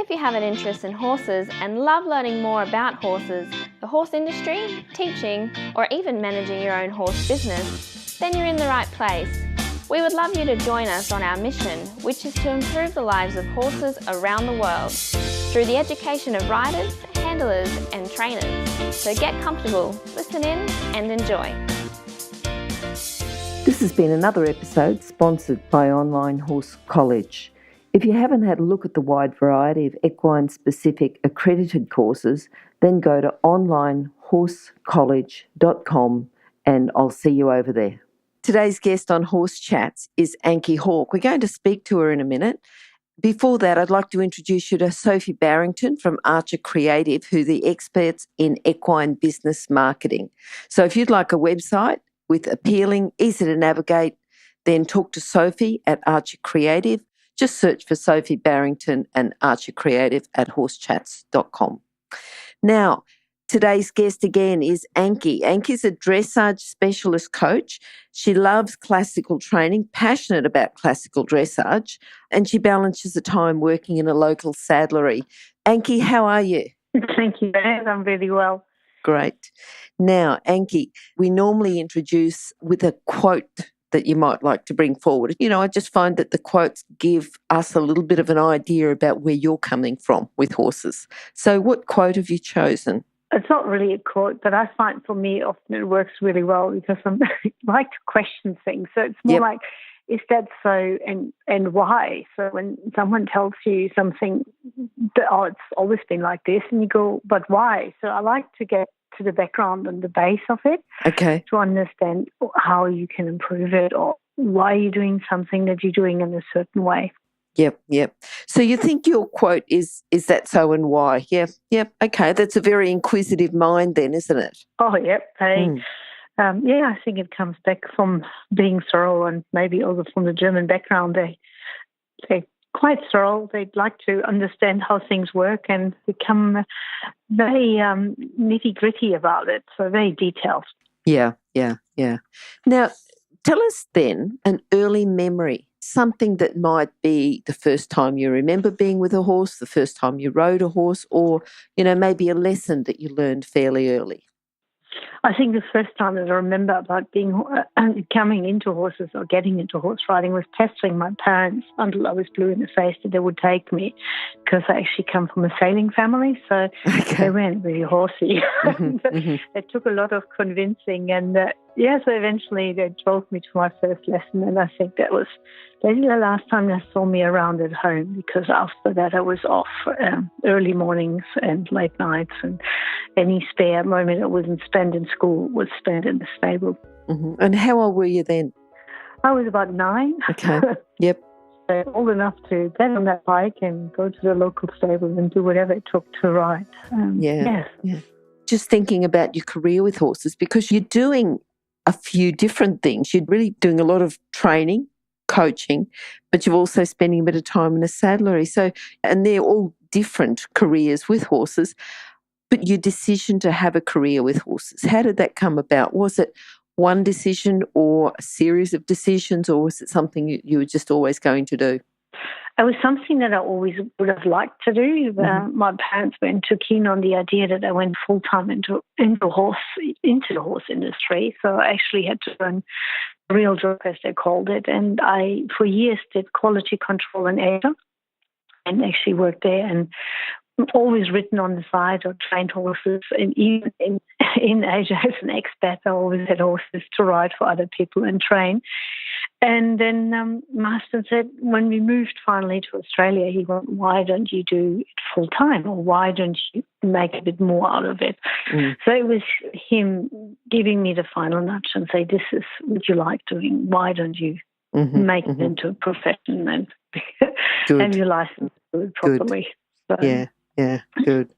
If you have an interest in horses and love learning more about horses, the horse industry, teaching, or even managing your own horse business, then you're in the right place. We would love you to join us on our mission, which is to improve the lives of horses around the world through the education of riders, handlers, and trainers. So get comfortable, listen in, and enjoy. This has been another episode sponsored by Online Horse College. If you haven't had a look at the wide variety of equine-specific accredited courses, then go to onlinehorsecollege.com and I'll see you over there. Today's guest on Horse Chats is Anke Hawke. We're going to speak to her in a minute. Before that, I'd like to introduce you to Sophie Barrington from Archer Creative, who are the experts in equine business marketing. So if you'd like a website with appealing, easy to navigate, then talk to Sophie at Archer Creative. Just search for Sophie Barrington and Archer Creative at horsechats.com. Now, today's guest again is Anke. Anke's a dressage specialist coach. She loves classical training, passionate about classical dressage, and she balances the time working in a local saddlery. Anke, how are you? Thank you, Anne. I'm really well. Great. Now, Anke, we normally introduce with a quote that you might like to bring forward. You know, I just find that the quotes give us a little bit of an idea about where you're coming from with horses. So what quote have you chosen? It's not really a quote, but I find for me often it works really well because I like to question things. So it's more like, is that so and why? So when someone tells you something, it's always been like this, and you go, but why? So I like to get to the background and the base of it, okay, to understand how you can improve it or why you're doing something that you're doing in a certain way. Yep. So you think your quote is that so and why? Yep. Okay, that's a very inquisitive mind then, isn't it? Oh, yep. I think it comes back from being thorough and maybe also from the German background. They're quite thorough. They'd like to understand how things work and become very nitty-gritty about it, so very detailed. Yeah. Now, tell us then an early memory, something that might be the first time you remember being with a horse, the first time you rode a horse, or, you know, maybe a lesson that you learned fairly early. I think the first time that I remember about coming into horses or getting into horse riding was pestering my parents until I was blue in the face that they would take me, because I actually come from a sailing family, so they weren't really horsey. It took a lot of convincing, and so eventually they drove me to my first lesson, and I think that was the last time they saw me around at home, because after that I was off early mornings and late nights, and any spare moment I wasn't spent in school was spent in the stable. Mm-hmm. And how old were you then? I was about 9. Okay, yep. So old enough to get on that bike and go to the local stable and do whatever it took to ride. Yeah. Just thinking about your career with horses, because you're doing a few different things. You're really doing a lot of training, coaching, but you're also spending a bit of time in a saddlery. So, and they're all different careers with horses. But your decision to have a career with horses, how did that come about? Was it one decision or a series of decisions, or was it something you were just always going to do? It was something that I always would have liked to do. My parents weren't too keen on the idea that I went full-time into the horse industry. So I actually had to learn a real job, as they called it. And I, for years, did quality control in Asia and actually worked there and always written on the side or trained horses. And even in Asia as an expat, I always had horses to ride for other people and train. And then my husband said, when we moved finally to Australia, he went, why don't you do it full time, or why don't you make a bit more out of it? So it was him giving me the final nudge and say, this is what you like doing. Why don't you make it into a profession and have your license to do it properly? So, yeah, good.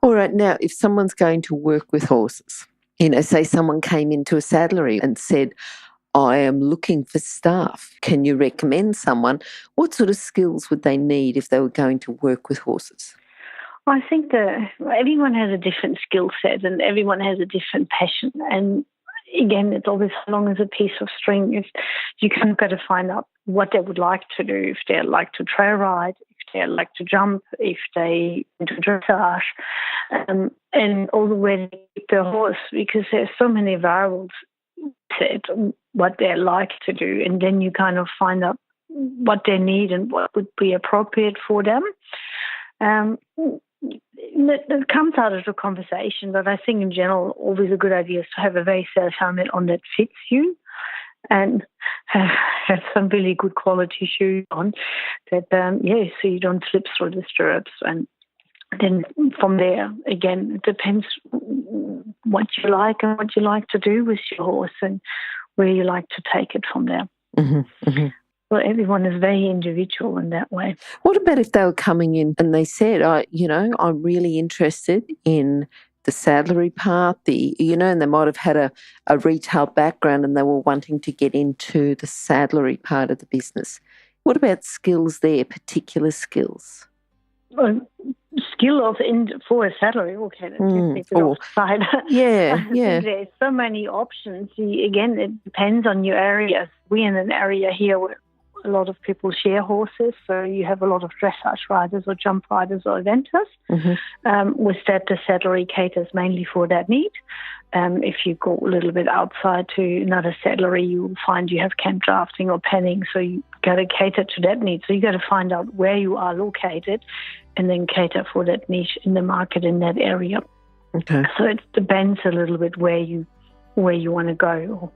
All right, now if someone's going to work with horses, you know, say someone came into a saddlery and said, I am looking for staff. Can you recommend someone? What sort of skills would they need if they were going to work with horses? I think that everyone has a different skill set and everyone has a different passion. And again, it's always how long is a piece of string. If you kind of got to find out what they would like to do, if they like to trail ride, if they like to jump, if they into dressage, and all the way to keep their horse, because there's so many variables set what they like to do, and then you kind of find out what they need and what would be appropriate for them. It comes out of the conversation, but I think in general, always a good idea is to have a very safe helmet on that fits you, and have some really good quality shoes on that, so you don't slip through the stirrups. And then from there, again, it depends what you like and what you like to do with your horse and where you like to take it from there. Mm-hmm, mm-hmm. Well, everyone is very individual in that way. What about if they were coming in and they said, I'm really interested in the saddlery part, and they might have had a retail background and they were wanting to get into the saddlery part of the business. What about skills there, particular skills? Well, skill for a saddlery, okay, let's take it offside. Yeah. There's so many options. Again, it depends on your area. We're in an area here where a lot of people share horses, so you have a lot of dressage riders or jump riders or eventers. Mm-hmm. With that, the saddlery caters mainly for that need. If you go a little bit outside to another saddlery, you'll find you have camp drafting or penning, so you got to cater to that need. So you got to find out where you are located and then cater for that niche in the market in that area. Okay. So it depends a little bit where you want to go or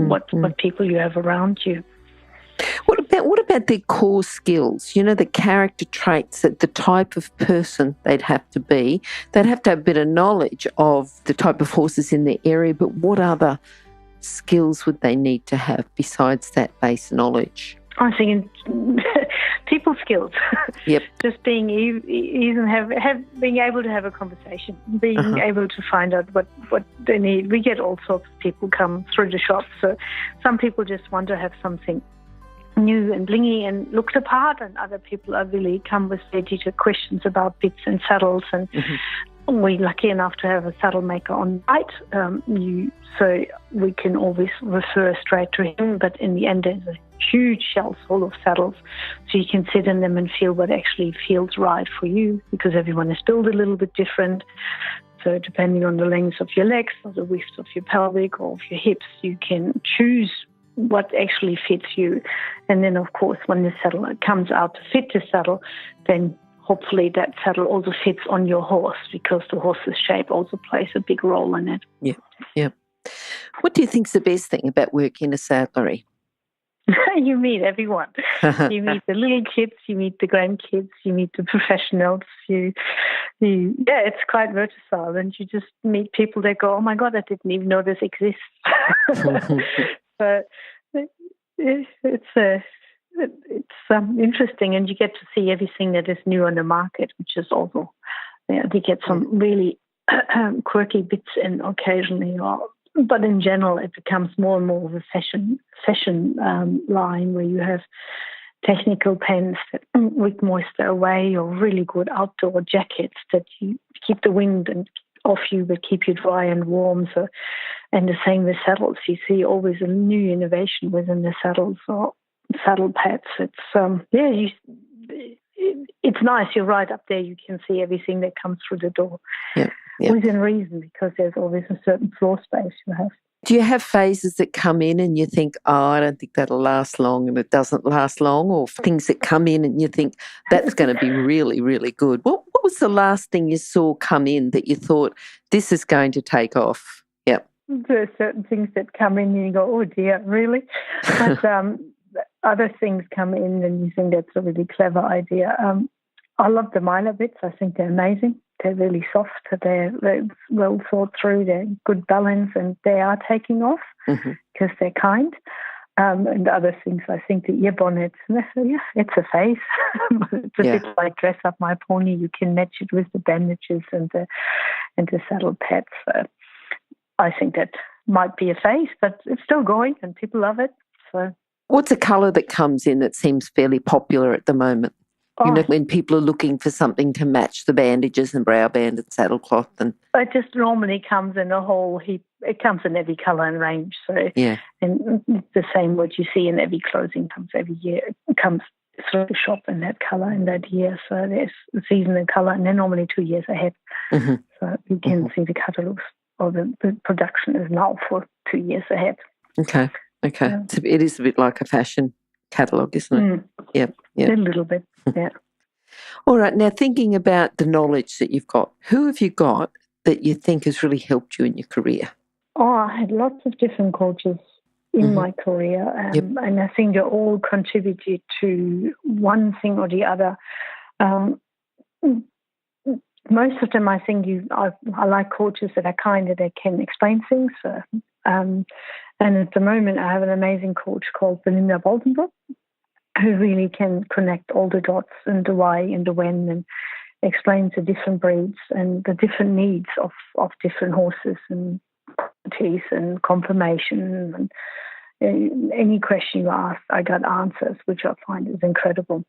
what people you have around you. What about their core skills? The character traits, that the type of person they'd have to be. They'd have to have a bit of knowledge of the type of horses in their area, but what other skills would they need to have besides that base knowledge? I think people skills. Yep. Just being being able to have a conversation, being able to find out what they need. We get all sorts of people come through the shop. So some people just want to have something new and blingy and look the part, and other people are really come with their detailed questions about bits and saddles. And we're lucky enough to have a saddle maker on site, so we can always refer straight to him. But in the end, there's a huge shelf full of saddles, so you can sit in them and feel what actually feels right for you, because everyone is built a little bit different. So depending on the length of your legs or the width of your pelvic or of your hips, you can choose what actually fits you. And then, of course, when the saddle comes out to fit the saddle, then hopefully that saddle also fits on your horse, because the horse's shape also plays a big role in it. Yeah. What do you think's the best thing about working in a saddlery? You meet everyone. You meet the little kids, you meet the grandkids, you meet the professionals. It's quite versatile, and you just meet people that go, "Oh my God, I didn't even know this exists." But it's interesting, and you get to see everything that is new on the market, which is also, they get some really quirky bits in occasionally. But in general, it becomes more and more of a fashion line, where you have technical pants that wick moisture away, or really good outdoor jackets that you keep the wind off you but keep you dry and warm. So, and the same with saddles. You see always a new innovation within the saddles or saddle pads. It's it's nice. You're right up there. You can see everything that comes through the door. Yeah. Within reason, because there's always a certain floor space you have. Do you have phases that come in and you think, I don't think that'll last long, and it doesn't last long, or things that come in and you think that's going to be really, really good? What was the last thing you saw come in that you thought, this is going to take off? Yep. There are certain things that come in and you go, oh dear, really? But other things come in and you think that's a really clever idea. I love the minor bits. I think they're amazing. They're really soft. They're well thought through. They're good balance, and they are taking off because they're kind. And other things, I think the ear bonnets, it's a phase. It's a bit like Dress Up My Pony. You can match it with the bandages and the saddle pads. I think that might be a phase, but it's still going and people love it. So, what's a colour that comes in that seems fairly popular at the moment? Oh, when people are looking for something to match the bandages and brow band and saddlecloth. And it just normally comes in a whole heap. It comes in every colour and range. So, yeah. and the same what you see in every clothing comes every year. It comes through the shop in that colour in that year. So there's the season and colour, and they're normally 2 years ahead. Mm-hmm. So you can see the catalogues, or the production is now for 2 years ahead. Okay. Yeah. It is a bit like a fashion catalogue, isn't it? Yep. A little bit, yeah. All right. Now, thinking about the knowledge that you've got, who have you got that you think has really helped you in your career? Oh, I had lots of different coaches in my career, and I think they all contributed to one thing or the other. Most of them, I think, I like coaches that are kind of they can explain things. And at the moment, I have an amazing coach called Belinda Boldenbrook, who really can connect all the dots and the why and the when, and explains the different breeds and the different needs of different horses and qualities and conformation. And any question you ask, I got answers, which I find is incredible.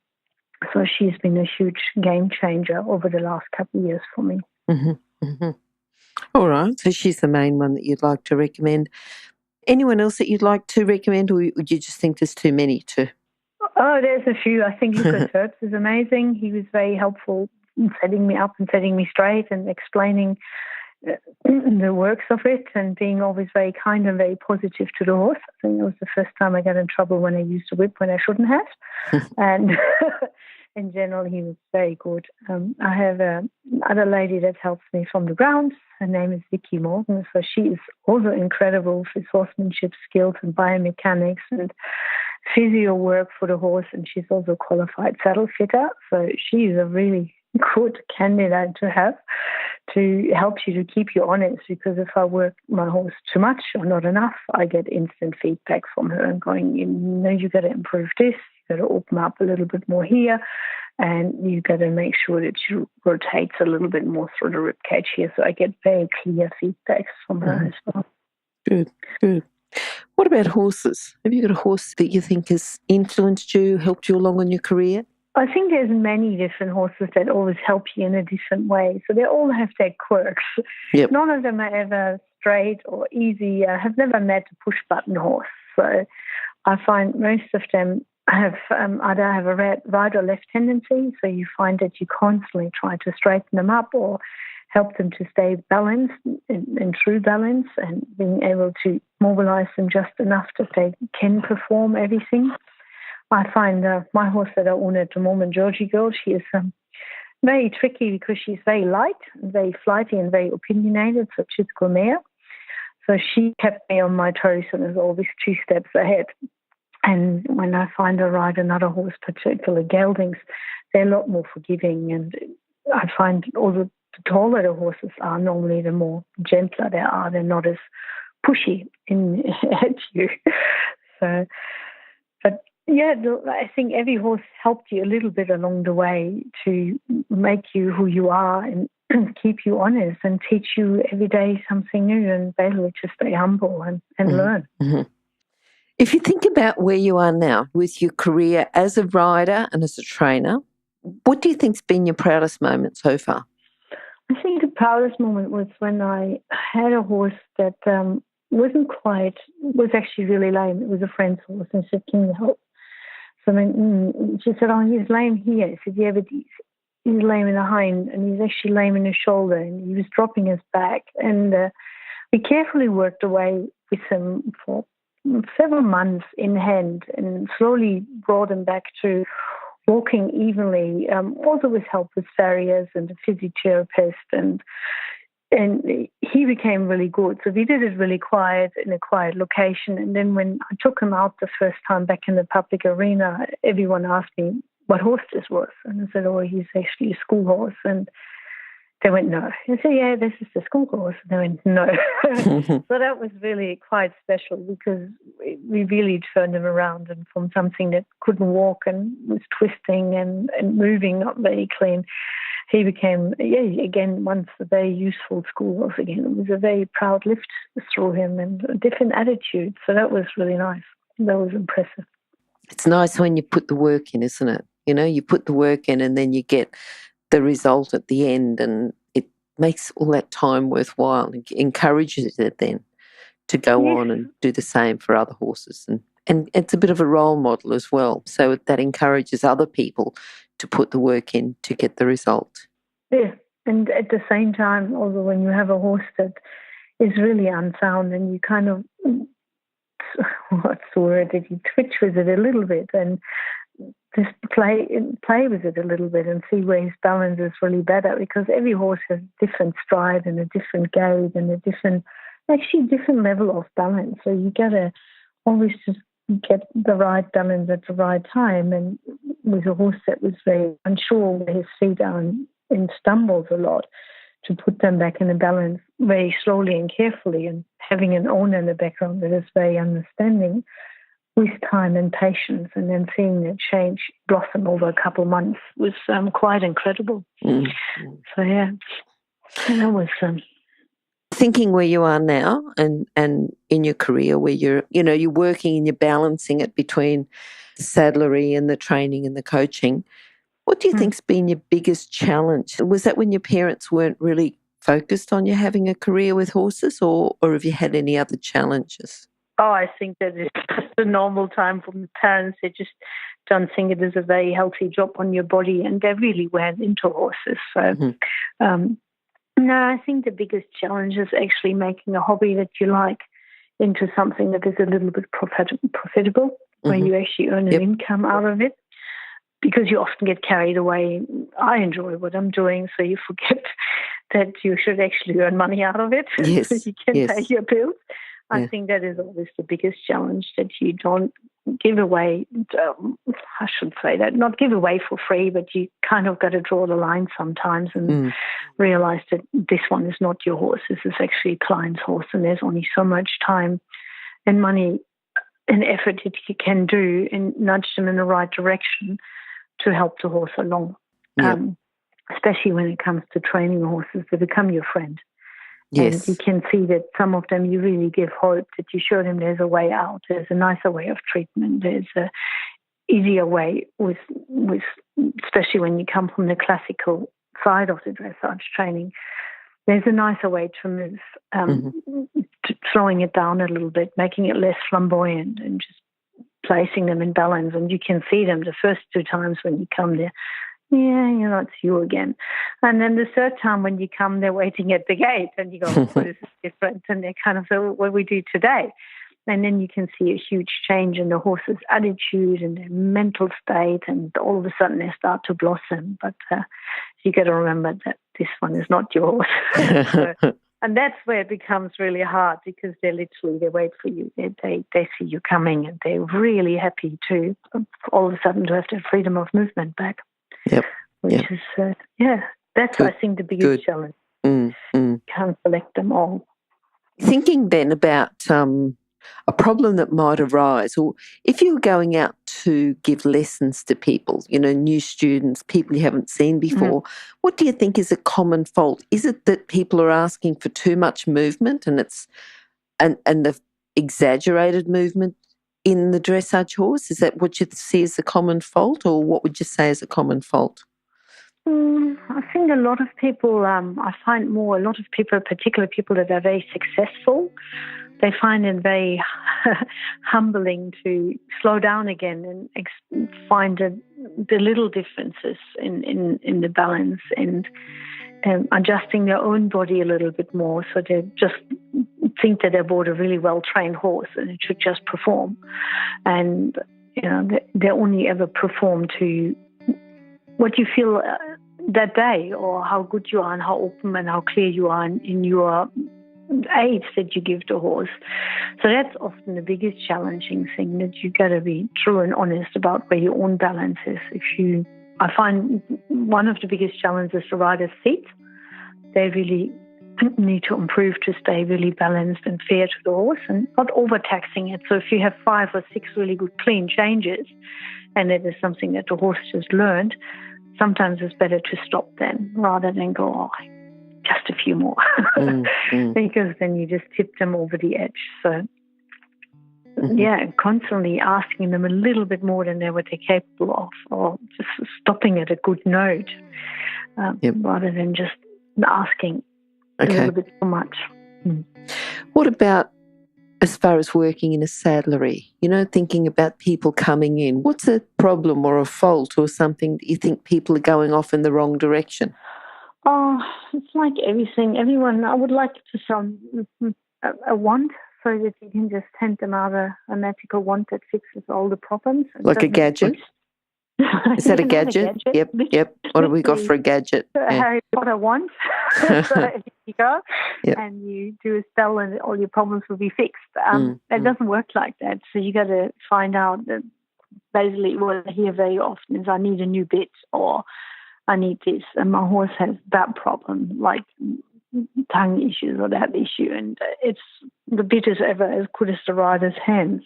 So she's been a huge game changer over the last couple of years for me. Mm-hmm. Mm-hmm. All right. So she's the main one that you'd like to recommend. Anyone else that you'd like to recommend, or would you just think there's too many to? Oh, there's a few. I think Lucas Herbst is amazing. He was very helpful in setting me up and setting me straight and explaining the works of it, and being always very kind and very positive to the horse. I think it was the first time I got in trouble when I used a whip when I shouldn't have. And in general, he was very good. I have another lady that helps me from the ground. Her name is Vicky Morgan. So she is also incredible with horsemanship skills and biomechanics and physio work for the horse. And she's also a qualified saddle fitter. So she is a really good candidate to have to help you to keep you honest, because if I work my horse too much or not enough, I get instant feedback from her and going, you got to improve this, you got to open up a little bit more here, and you got to make sure that she rotates a little bit more through the rib cage here. So I get very clear feedbacks from her as well. Good. What about horses? Have you got a horse that you think has influenced you, helped you along in your career? I think there's many different horses that always help you in a different way. So they all have their quirks. Yep. None of them are ever straight or easy. I have never met a push-button horse. So I find most of them have either have a right or left tendency. So you find that you constantly try to straighten them up or help them to stay balanced in true balance, and being able to mobilize them just enough that they can perform everything. I find my horse that I own at the moment, Georgie Girl, she is very tricky because she's very light, very flighty and very opinionated, so she's mare. So she kept me on my toes and is always 2 steps ahead. And when I find her ride another horse, particularly geldings, they're a lot more forgiving. And I find all the taller the horses are, normally the more gentler they are. They're not as pushy at you. So, but yeah, I think every horse helped you a little bit along the way to make you who you are and keep you honest and teach you every day something new, and basically just stay humble and learn. Mm-hmm. If you think about where you are now with your career as a rider and as a trainer, what do you think's been your proudest moment so far? I think the proudest moment was when I had a horse that was actually really lame. It was a friend's horse, and she said, "Can you help?" So then she said, "Oh, he's lame here." I said, "Yeah, but he's lame in the hind, and he's actually lame in the shoulder, and he was dropping his back." And we carefully worked away with him for several months in hand, and slowly brought him back to walking evenly, also with help with farriers and a physiotherapist, and he became really good. So we did it really quiet, in a quiet location. And then when I took him out the first time back in the public arena, everyone asked me what horse this was. And I said, "Oh, he's actually a school horse." And they went, "No." I said, "Yeah, this is the school horse." And they went, "No." So that was really quite special, because we really turned him around, and from something that couldn't walk and was twisting and moving not very clean, he became, again, once a very useful school horse again. It was a very proud lift through him and a different attitude. So that was really nice. That was impressive. It's nice when you put the work in, isn't it? You put the work in and then you get the result at the end, and it makes all that time worthwhile and encourages it then to go on and do the same for other horses. And it's a bit of a role model as well. So that encourages other people to put the work in to get the result. Yeah, and at the same time, although when you have a horse that is really unsound and you kind of, what's the word, that you twitch with it a little bit and just play with it a little bit and see where his balance is really better, because every horse has a different stride and a different gait and a different level of balance. So you got to always just get the right balance at the right time. And with a horse that was very unsure where his feet are and stumbles a lot, to put them back in a balance very slowly and carefully, and having an owner in the background that is very understanding with time and patience, and then seeing that change blossom over a couple of months was quite incredible. Mm-hmm. So, yeah, and that was... Thinking where you are now and in your career, where you're working and you're balancing it between the saddlery and the training and the coaching, what do you think's been your biggest challenge? Was that when your parents weren't really focused on you having a career with horses, or have you had any other challenges? Oh, I think that it's just a normal time for the parents. They just don't think it is a very healthy job on your body, and they really went into horses. So, no, I think the biggest challenge is actually making a hobby that you like into something that is a little bit profitable, where you actually earn an income out of it, because you often get carried away. I enjoy what I'm doing, so you forget that you should actually earn money out of it so you can pay your bills. I think that is always the biggest challenge, that you don't give away, I should say that, not give away for free, but you kind of got to draw the line sometimes and realize that this one is not your horse. This is actually a client's horse, and there's only so much time and money and effort that you can do and nudge them in the right direction to help the horse along, especially when it comes to training horses to become your friend. Yes. And you can see that some of them you really give hope, that you show them there's a way out, there's a nicer way of treatment, there's a easier way with especially when you come from the classical side of the dressage training. There's a nicer way to move, slowing it down a little bit, making it less flamboyant, and just placing them in balance. And you can see them the first 2 times when you come there. Yeah, it's you again. And then the third time when you come, they're waiting at the gate, and you go, oh, this is different. And they kind of say, what do we do today? And then you can see a huge change in the horse's attitude and their mental state, and all of a sudden they start to blossom. But you got to remember that this one is not your horse. And that's where it becomes really hard, because they wait for you. They see you coming, and they're really happy to all of a sudden to have their freedom of movement back. Yep. Which is, that's, Good. I think, the biggest challenge. Can't select them all. Thinking then about a problem that might arise, or if you were going out to give lessons to people, new students, people you haven't seen before, what do you think is a common fault? Is it that people are asking for too much movement, and the exaggerated movement in the dressage horse? Is that what you see as a common fault, or what would you say is a common fault? I think a lot of people, I find a lot of people, particularly people that are very successful, they find it very humbling to slow down again and find the little differences in the balance, and adjusting their own body a little bit more, so they just think that they bought a really well-trained horse and it should just perform. And, they only ever perform to what you feel that day, or how good you are and how open and how clear you are in your aids that you give the horse. So that's often the biggest challenging thing, that you got to be true and honest about where your own balance is. I find one of the biggest challenges is the rider's seat. They really need to improve to stay really balanced and fair to the horse and not overtaxing it. So if you have 5 or 6 really good clean changes, and it is something that the horse just learned, sometimes it's better to stop then, rather than go, just a few more, because then you just tip them over the edge. So constantly asking them a little bit more than what they're capable of, or just stopping at a good note rather than just asking a little bit too much. What about as far as working in a saddlery? Thinking about people coming in. What's a problem or a fault or something that you think people are going off in the wrong direction? Oh, it's like everything. Everyone, I would like to sell a wand so that you can just hand them out a magical wand that fixes all the problems. Like a gadget? Is that a gadget? Yep. What have we got for a gadget? Harry Potter wand. So here you go. Yep. And you do a spell and all your problems will be fixed. It doesn't work like that. So you got to find out that basically what I hear very often is I need a new bit, or I need this, and my horse has that problem, like tongue issues or that issue, and it's the bit is ever as good as the rider's hands,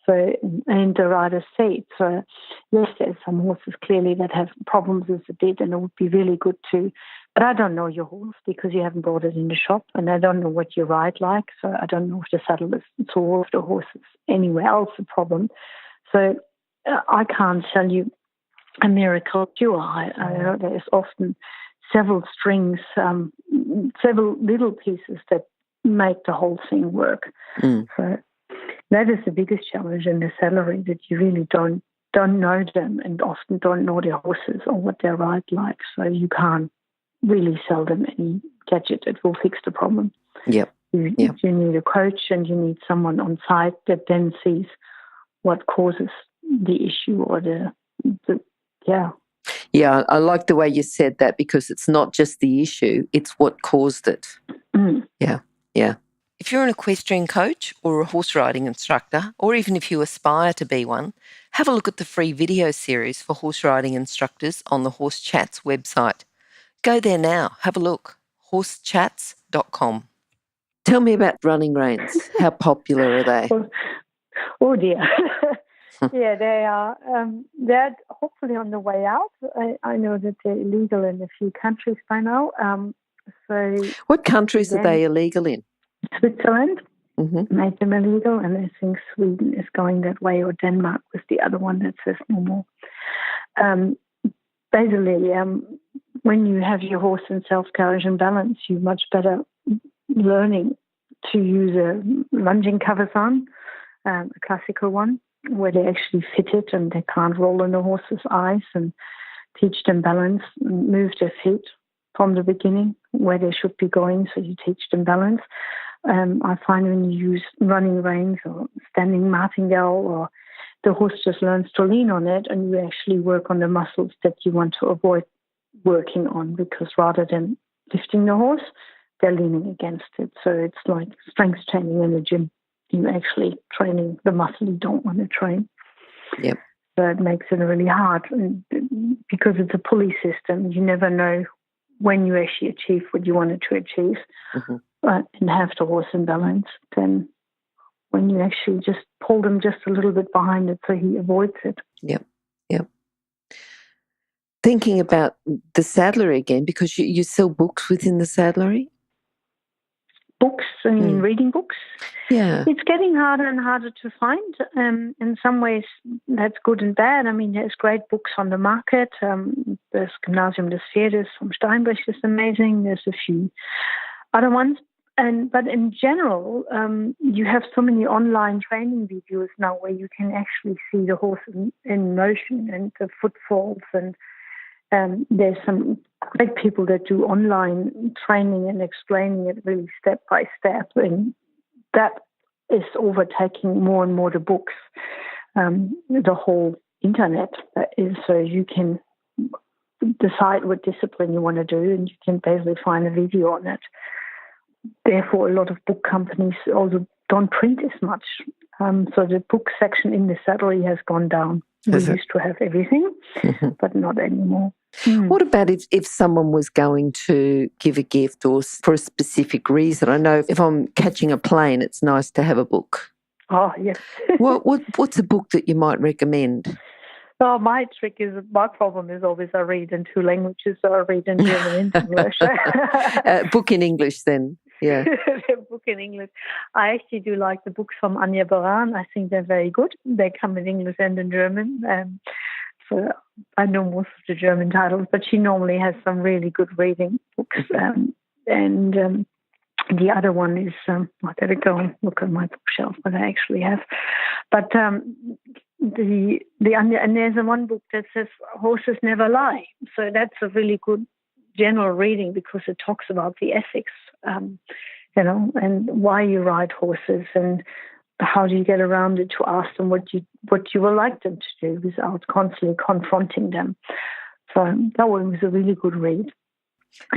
and the rider's seat. So yes, there's some horses clearly that have problems with the bit, and it would be really good to. But I don't know your horse because you haven't brought it in the shop, and I don't know what you ride like, so I don't know if the saddle is sore, if the horse is anywhere else a problem. So I can't tell you a miracle cure. I know there's often several strings, several little pieces that make the whole thing work. So that is the biggest challenge in the saddlery, that you really don't know them, and often don't know their horses or what they ride like. So you can't really sell them any gadget that will fix the problem. You need a coach, and you need someone on site that then sees what causes the issue or Yeah, I like the way you said that, because it's not just the issue, it's what caused it. Yeah. If you're an equestrian coach or a horse riding instructor, or even if you aspire to be one, have a look at the free video series for horse riding instructors on the Horse Chats website. Go there now, have a look, horsechats.com. Tell me about running reins. How popular are they? Oh dear. Yeah, they are. They're hopefully on the way out. I know that they're illegal in a few countries by now. What countries are they illegal in? Switzerland made them illegal, and I think Sweden is going that way, or Denmark was the other one that says no more. Basically, when you have your horse in self-carriage and balance, you're much better learning to use a lunging covers on, a classical one, where they actually fit it and they can't roll in the horse's eyes, and teach them balance and move their feet from the beginning where they should be going, so you teach them balance. I find when you use running reins or standing martingale, or the horse just learns to lean on it, and you actually work on the muscles that you want to avoid working on, because rather than lifting the horse, they're leaning against it. So it's like strength training in the gym. You're actually training the muscle you don't want to train. Yep. So it makes it really hard, because it's a pulley system. You never know when you actually achieve what you wanted to achieve, and have the horse in balance. Then when you actually just pull them just a little bit behind it so he avoids it. Yep. Thinking about the saddlery again, because you sell books within the saddlery? Books, I mean reading books? Yeah. It's getting harder and harder to find. In some ways, that's good and bad. I mean, there's great books on the market. There's Gymnasium des Pferdes from Steinbrich is amazing. There's a few other ones. But in general, you have so many online training videos now where you can actually see the horse in motion and the footfalls, and there's some great people that do online training and explaining it really step by step, and that is overtaking more and more the books, the whole internet. So you can decide what discipline you want to do, and you can basically find a video on it. Therefore, a lot of book companies also don't print as much. So the book section in the saddlery has gone down. We used to have everything, but not anymore. What about if someone was going to give a gift or for a specific reason? I know if I'm catching a plane, it's nice to have a book. Oh, yes. What's a book that you might recommend? Oh, my problem is always I read in two languages, so I read in German and English. Book in English then, yeah. A book book in English. I actually do like the books from Anja Baran. I think they're very good. They come in English and in German. So I know most of the German titles, but she normally has some really good reading books. The other one is, I better go and look at my bookshelf, what I actually have. But and there's one book that says Horses Never Lie. So that's a really good general reading because it talks about the ethics, and why you ride horses and how do you get around it to ask them what you would like them to do without constantly confronting them. So that one was a really good read.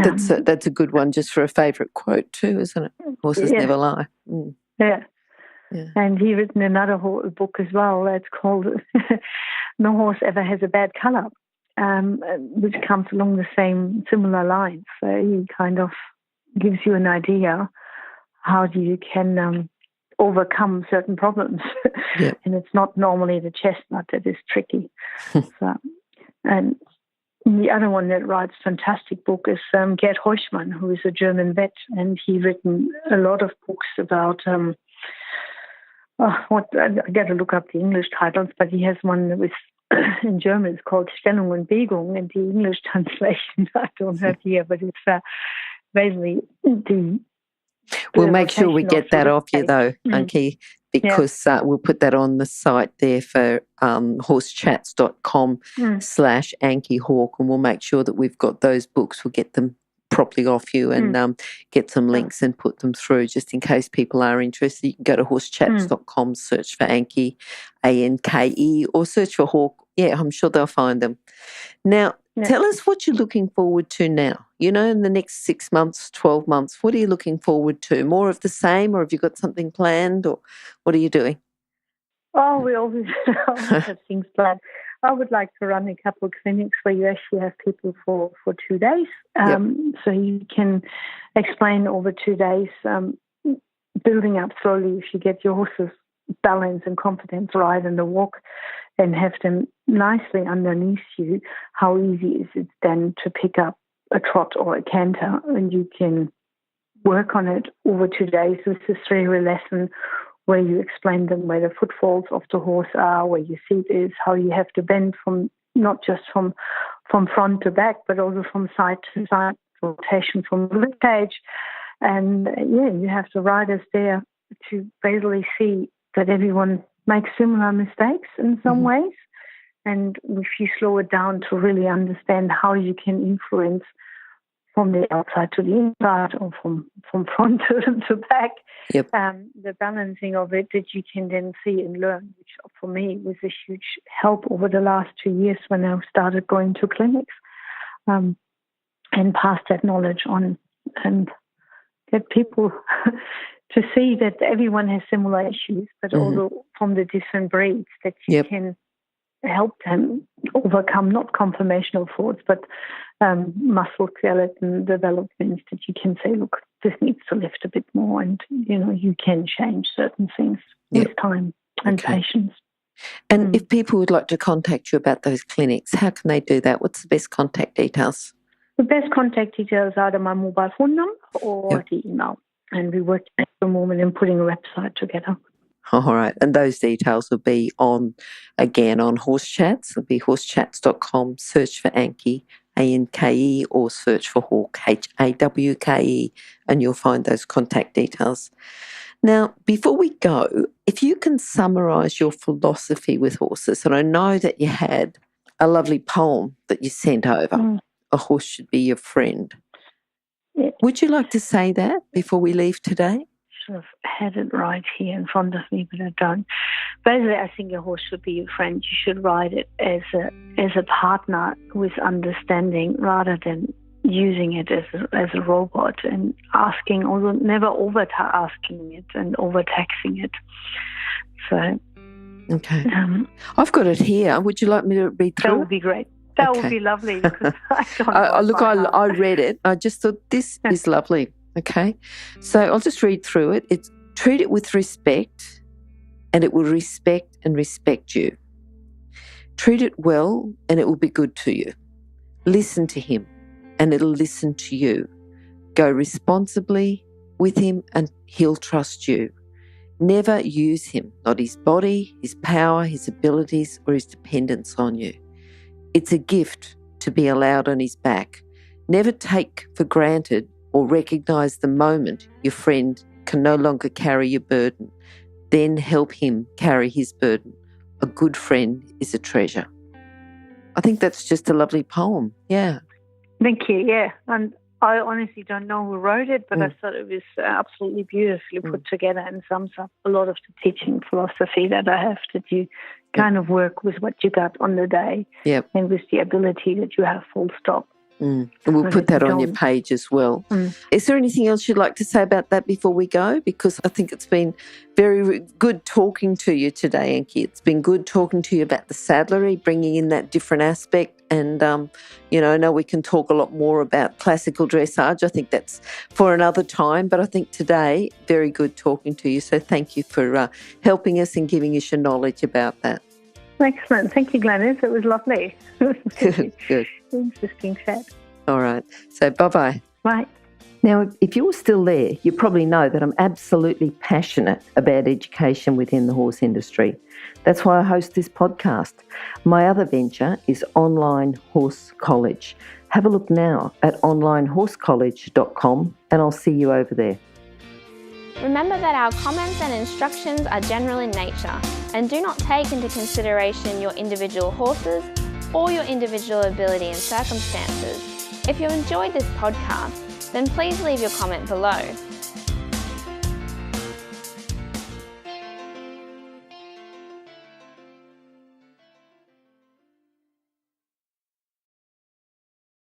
That's a good one just for a favourite quote too, isn't it? Horses never lie. Mm. Yeah. And he written another book as well that's called No Horse Ever Has a Bad Colour, which comes along the similar lines. So he kind of gives you an idea how you can overcome certain problems. Yep. And it's not normally the chestnut that is tricky. And the other one that writes fantastic book is Gerd Heuschmann, who is a German vet, and he's written a lot of books about I got to look up the English titles, but he has one with in German. It's called Stellung und Bewegung, and the English translation I don't have here, but it's basically the. We'll make sure we get that off you though, Anke, because we'll put that on the site there for horsechats.com/Anke Hawke, and we'll make sure that we've got those books. We'll get them properly off you and get some links and put them through just in case people are interested. You can go to horsechats.com, search for Anke, Anke, or search for Hawke. Yeah, I'm sure they'll find them. Now, tell us what you're looking forward to now. In the next 6 months, 12 months, what are you looking forward to? More of the same, or have you got something planned, or what are you doing? Oh, we always have things planned. I would like to run a couple of clinics where you actually have people for 2 days. So you can explain over 2 days, building up slowly if you get your horses balance and confidence right in the walk and have them nicely underneath you, how easy is it then to pick up a trot or a canter, and you can work on it over 2 days with this 3-hour lesson where you explain them where the footfalls of the horse are, where your seat is, how you have to bend from not just from front to back, but also from side to side, rotation from the rib cage. And you have the riders there to basically see that everyone makes similar mistakes in some ways. And if you slow it down to really understand how you can influence from the outside to the inside or from front to back, the balancing of it that you can then see and learn, which for me was a huge help over the last 2 years when I started going to clinics, and pass that knowledge on and get people to see that everyone has similar issues, but also from the different breeds that you can help them overcome not conformational faults, but muscle skeleton developments that you can say, look, this needs to lift a bit more, and you can change certain things with time and patience. And if people would like to contact you about those clinics, how can they do that? What's the best contact details? The best contact details are either my mobile phone number or the email. And we're working at the moment in putting a website together. All right. And those details will be on Horse Chats. It'll be horsechats.com. Search for Anke, Anke, or search for Hawke, Hawke, and you'll find those contact details. Now, before we go, if you can summarise your philosophy with horses, and I know that you had a lovely poem that you sent over, A Horse Should Be Your Friend. Yeah. Would you like to say that before we leave today? Should have had it right here in front of me, but I don't. Basically, I think a horse should be your friend. You should ride it as a partner with understanding rather than using it as a robot and asking, although never asking it and overtaxing it. So, okay. I've got it here. Would you like me to read through? That would be great. That would be lovely. Because I read it. I just thought this is lovely. Okay. So I'll just read through it. It's treat it with respect and it will respect and respect you. Treat it well and it will be good to you. Listen to him and it'll listen to you. Go responsibly with him and he'll trust you. Never use him, not his body, his power, his abilities, or his dependence on you. It's a gift to be allowed on his back. Never take for granted or recognise the moment your friend can no longer carry your burden. Then help him carry his burden. A good friend is a treasure. I think that's just a lovely poem. Yeah. Thank you. Yeah. And I honestly don't know who wrote it, but I thought it was absolutely beautifully put together and sums up a lot of the teaching philosophy that I have, that you kind of work with what you got on the day and with the ability that you have, full stop. And we'll put that on your page as well. Is there anything else you'd like to say about that before we go? Because I think it's been very good talking to you today, Anke. It's been good talking to you about the saddlery, bringing in that different aspect. And, I know we can talk a lot more about classical dressage. I think that's for another time. But I think today, very good talking to you. So thank you for helping us and giving us your knowledge about that. Excellent. Thank you, Glenys. It was lovely. Good. Interesting chat. All right. So bye-bye. Bye. Now, if you're still there, you probably know that I'm absolutely passionate about education within the horse industry. That's why I host this podcast. My other venture is Online Horse College. Have a look now at onlinehorsecollege.com and I'll see you over there. Remember that our comments and instructions are general in nature and do not take into consideration your individual horses or your individual ability and circumstances. If you enjoyed this podcast, then please leave your comment below.